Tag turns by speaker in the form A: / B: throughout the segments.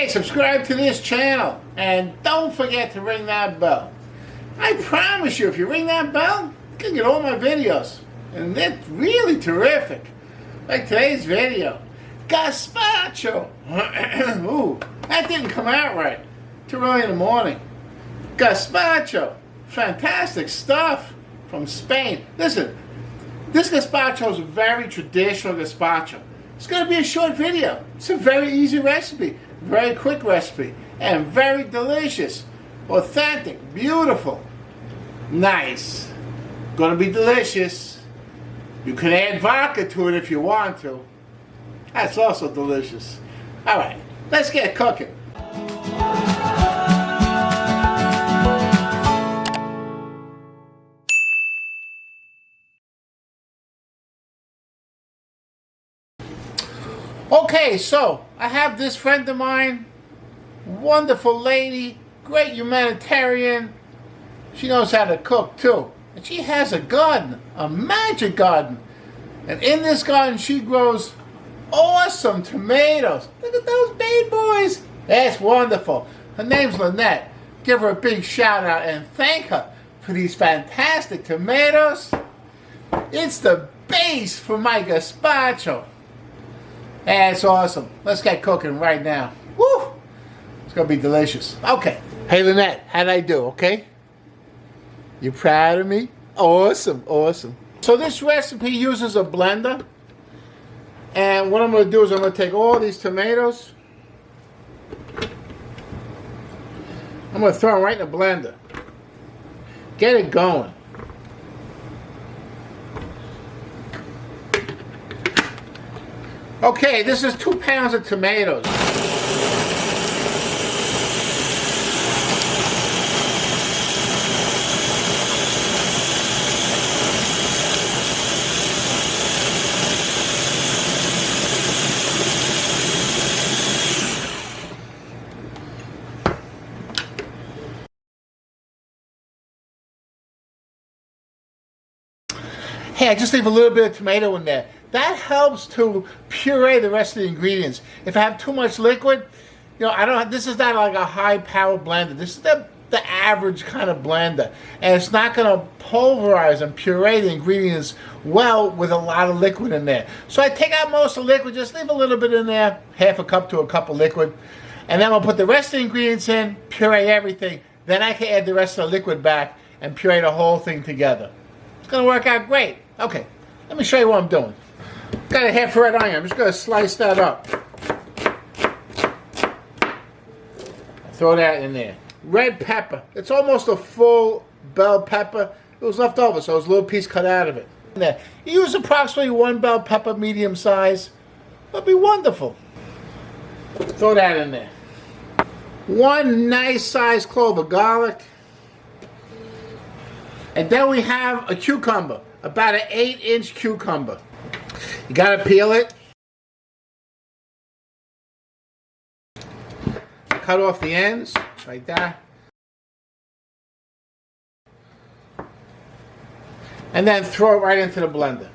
A: Hey, subscribe to this channel and don't forget to ring that bell. I promise you, if you ring that bell, you can get all my videos. And they're really terrific. Like today's video. Gazpacho. Ooh, that didn't come out right. Too early in the morning. Gazpacho. Fantastic stuff from Spain. Listen, this gazpacho is a very traditional gazpacho. It's going to be a short video. It's a very easy recipe, very quick recipe, and very delicious, authentic, beautiful, nice. Going to be delicious. You can add vodka to it if you want to. That's also delicious. All right, let's get cooking. Okay, so I have this friend of mine, wonderful lady, great humanitarian. She knows how to cook too. And she has a garden, a magic garden. And in this garden she grows awesome tomatoes. Look at those big boys. That's wonderful. Her name's Lynette. Give her a big shout out and thank her for these fantastic tomatoes. It's the base for my gazpacho. That's awesome. Let's get cooking right now. Woo! It's going to be delicious. Okay. Hey, Lynette, how'd I do, okay? You proud of me? Awesome, awesome. So this recipe uses a blender. And what I'm going to do is I'm going to take all these tomatoes. I'm going to throw them right in the blender. Get it going. Okay, this is 2 pounds of tomatoes. Hey, I just leave a little bit of tomato in there. That helps to puree the rest of the ingredients. If I have too much liquid, you know, this is not like a high power blender. This is the average kind of blender. And it's not going to pulverize and puree the ingredients well with a lot of liquid in there. So I take out most of the liquid, just leave a little bit in there, half a cup to a cup of liquid. And then I'll put the rest of the ingredients in, puree everything. Then I can add the rest of the liquid back and puree the whole thing together. It's going to work out great. Okay, let me show you what I'm doing. Got a half red onion. I'm just going to slice that up. Throw that in there. Red pepper. It's almost a full bell pepper. It was left over, so there's a little piece cut out of it. There. You use approximately 1 bell pepper, medium size. That'll be wonderful. Throw that in there. 1 nice sized clove of garlic. And then we have a cucumber. About an 8-inch cucumber. You gotta peel it. Cut off the ends, like that. And then throw it right into the blender.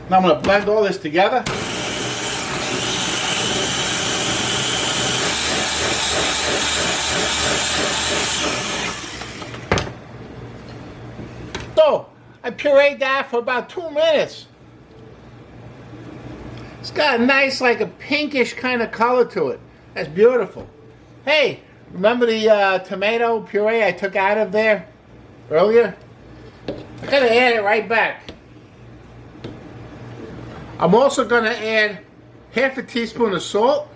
A: Now I'm gonna blend all this together. So, I pureed that for about 2 minutes. It's got a nice, like a pinkish kind of color to it. That's beautiful. Hey, remember the tomato puree I took out of there earlier? I gotta add it right back. I'm also gonna add half a teaspoon of salt.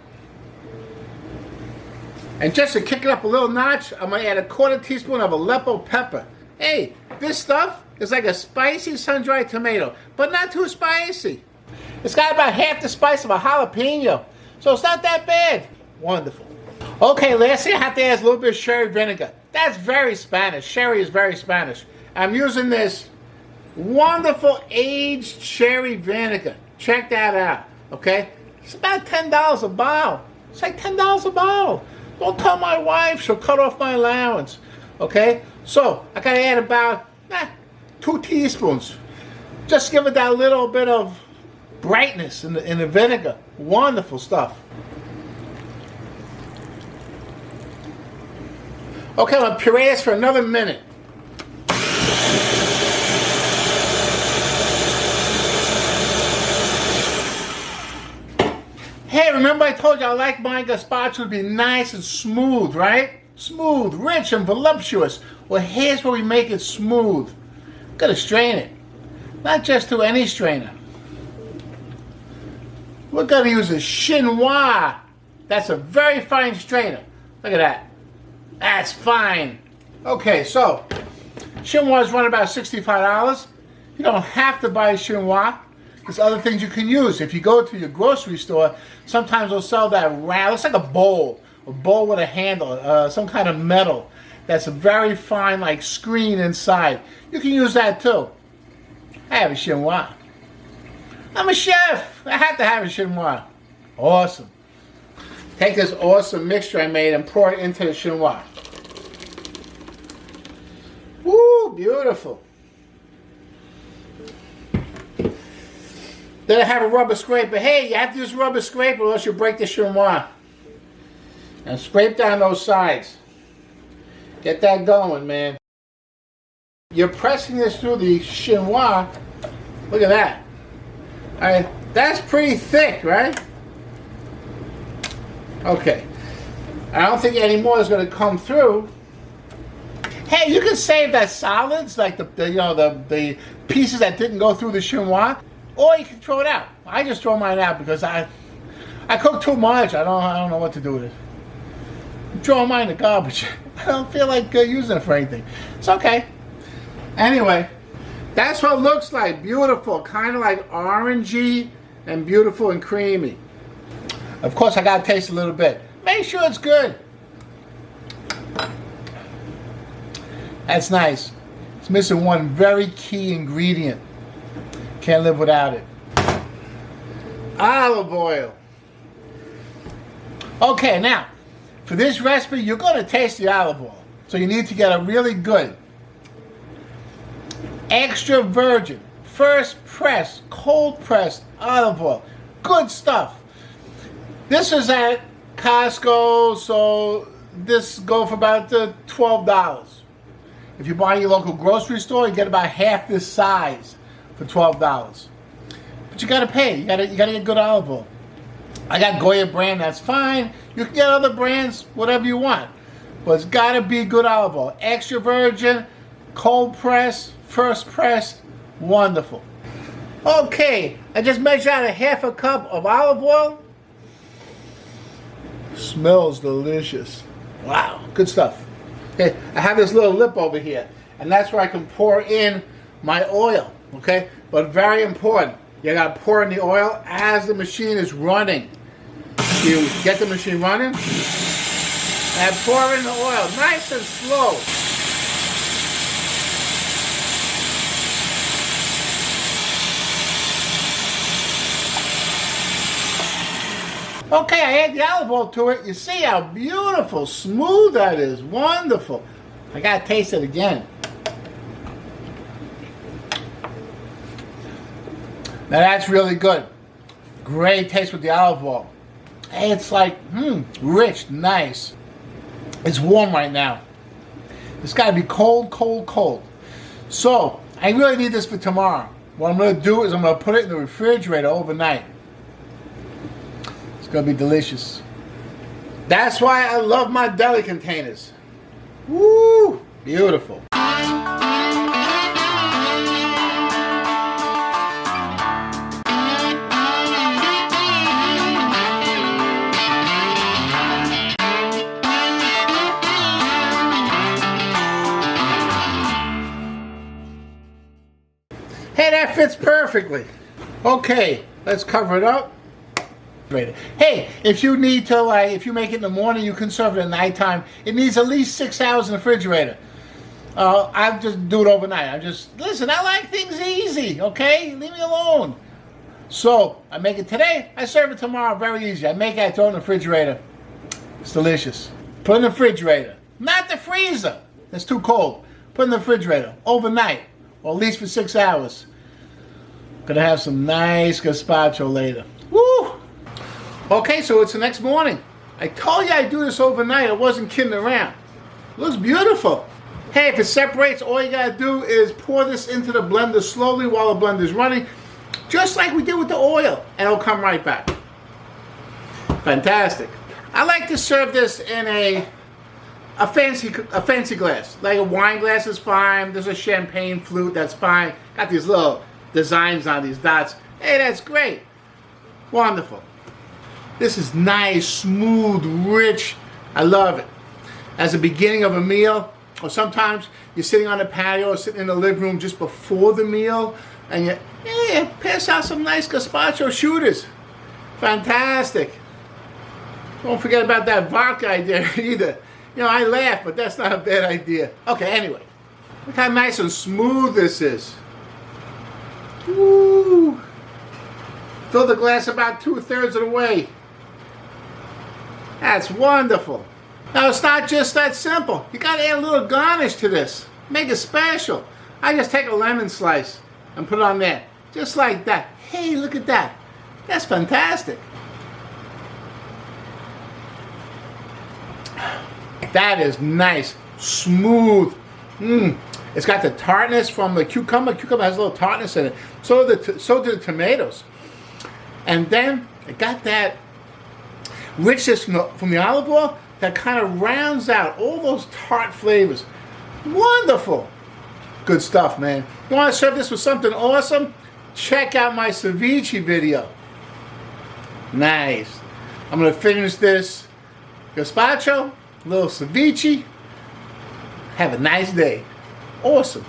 A: And just to kick it up a little notch, I'm gonna add a 1/4 teaspoon of Aleppo pepper. Hey, this stuff is like a spicy sun-dried tomato, but not too spicy. It's got about half the spice of a jalapeno, so it's not that bad. Wonderful. Okay, lastly I have to add a little bit of sherry vinegar. That's very Spanish. Sherry is very Spanish. I'm using this wonderful aged sherry vinegar. Check that out, okay? It's about $10 a bottle. It's like $10 a bottle. Don't tell my wife, she'll cut off my allowance. Okay? So, I gotta add about 2 teaspoons. Just give it that little bit of brightness in the vinegar. Wonderful stuff. Okay, I'm going to puree this for another minute. Hey, remember I told you I like my gazpacho to be nice and smooth, right? Smooth, rich, and voluptuous. Well, here's where we make it smooth. Gotta strain it. Not just through any strainer. We're gonna use a chinois. That's a very fine strainer. Look at that. That's fine. Okay, so chinois run about $65. You don't have to buy a chinois. There's other things you can use. If you go to your grocery store, sometimes they'll sell that round, looks like a bowl with a handle, some kind of metal that's a very fine, like screen inside. You can use that too. I have a chinois. I'm a chef. I have to have a chinois. Awesome. Take this awesome mixture I made and pour it into the chinois. Woo, beautiful. Then I have a rubber scraper. Hey, you have to use a rubber scraper or else you'll break the chinois. And scrape down those sides. Get that going, man. You're pressing this through the chinois. Look at that. All right, that's pretty thick, right? Okay. I don't think any more is going to come through. Hey, you can save that solids, like the pieces that didn't go through the chinois. Or you can throw it out. I just throw mine out because I cook too much. I don't know what to do with it. I'm throwing mine in the garbage. I don't feel like using it for anything. It's okay. Anyway, that's what it looks like. Beautiful, kind of like orangey and beautiful and creamy. Of course, I gotta taste a little bit. Make sure it's good. That's nice. It's missing one very key ingredient. Can't live without it. Olive oil. Okay, now, for this recipe, you're going to taste the olive oil. So you need to get a really good, extra virgin, first press, cold pressed olive oil. Good stuff. This is at Costco, so this go for about $12. If you buy your local grocery store, you get about half this size for $12. But you gotta pay. You gotta get good olive oil. I got Goya brand, that's fine. You can get other brands, whatever you want. But it's gotta be good olive oil. Extra virgin, cold press, first pressed, wonderful. Okay, I just measured out a half a cup of olive oil. Smells delicious. Wow, good stuff. Okay, I have this little lip over here, and that's where I can pour in my oil. Okay, but very important, you gotta pour in the oil as the machine is running. You get the machine running and pour in the oil, nice and slow. Okay, I add the olive oil to it. You see how beautiful, smooth that is. Wonderful. I gotta taste it again. Now that's really good. Great taste with the olive oil. Hey, it's like, rich, nice. It's warm right now. It's gotta be cold, cold, cold. So, I really need this for tomorrow. What I'm gonna do is I'm gonna put it in the refrigerator overnight. It's gonna be delicious. That's why I love my deli containers. Woo! Beautiful. Hey, that fits perfectly. Okay, let's cover it up. Hey, if you need to, if you make it in the morning, you can serve it at nighttime. It needs at least 6 hours in the refrigerator. I just do it overnight. Listen, I like things easy, okay? Leave me alone. So, I make it today, I serve it tomorrow, very easy. I make it, I throw it in the refrigerator. It's delicious. Put it in the refrigerator. Not the freezer. It's too cold. Put it in the refrigerator overnight, or at least for 6 hours. Gonna have some nice gazpacho later. Woo! Okay, so it's the next morning. I told you I'd do this overnight. I wasn't kidding around. Looks beautiful. Hey, if it separates, all you gotta do is pour this into the blender slowly while the blender's running, just like we did with the oil, and it'll come right back. Fantastic. I like to serve this in a fancy glass. Like a wine glass is fine. There's a champagne flute, that's fine. Got these little designs on these dots. Hey, that's great. Wonderful. This is nice, smooth, rich. I love it. As the beginning of a meal, or sometimes you're sitting on the patio or sitting in the living room just before the meal, and you pass out some nice gazpacho shooters. Fantastic. Don't forget about that vodka idea either. You know, I laugh, but that's not a bad idea. Okay, anyway. Look how nice and smooth this is. Woo! Fill the glass about 2/3 of the way. That's wonderful. Now, it's not just that simple. You gotta add a little garnish to this. Make it special. I just take a lemon slice and put it on there. Just like that. Hey, look at that. That's fantastic. That is nice, smooth. It's got the tartness from the cucumber. Cucumber has a little tartness in it. So do the tomatoes. And then it got that richness from the olive oil that kind of rounds out all those tart flavors. Wonderful. Good stuff, man. You want to serve this with something awesome? Check out my ceviche video. Nice. I'm going to finish this gazpacho, a little ceviche. Have a nice day. Awesome.